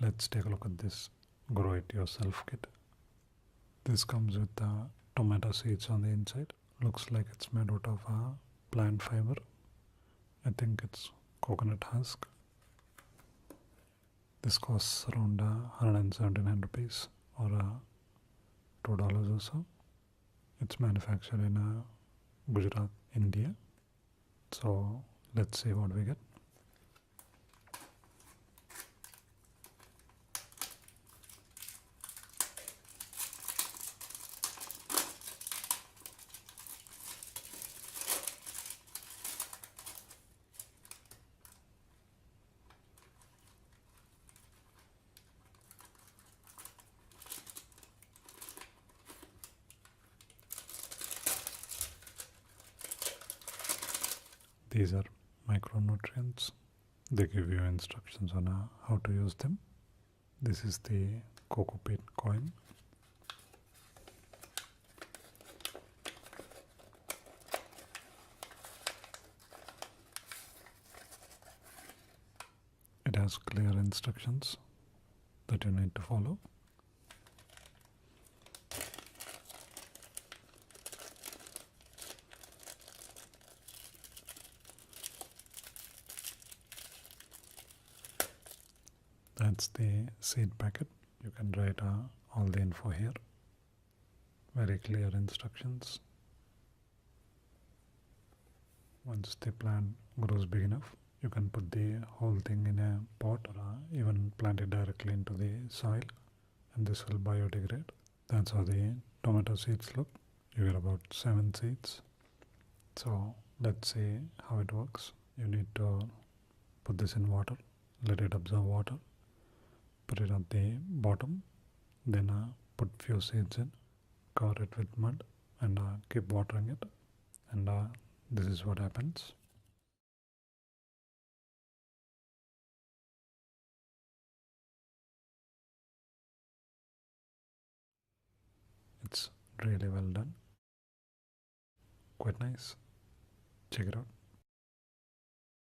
Let's take a look at this grow it yourself kit. This comes with the tomato seeds on the inside. Looks like it's made out of a plant fiber. I think it's coconut husk. This costs around 179 rupees or $2 or so. It's manufactured in Gujarat, India. So let's see what we get. These are micronutrients. They give you instructions on how to use them. This is the cocoa peat coin. It has clear instructions that you need to follow. That's the seed packet. You can write all the info here. Very clear instructions. Once the plant grows big enough, you can put the whole thing in a pot or even plant it directly into the soil, and this will biodegrade. That's how the tomato seeds look. You get about 7 seeds. So let's see how it works. You need to put this in water, let it absorb water, put it at the bottom, then put few seeds in, cover it with mud, and keep watering it, and this is what happens. It's really well done, quite nice. Check it out.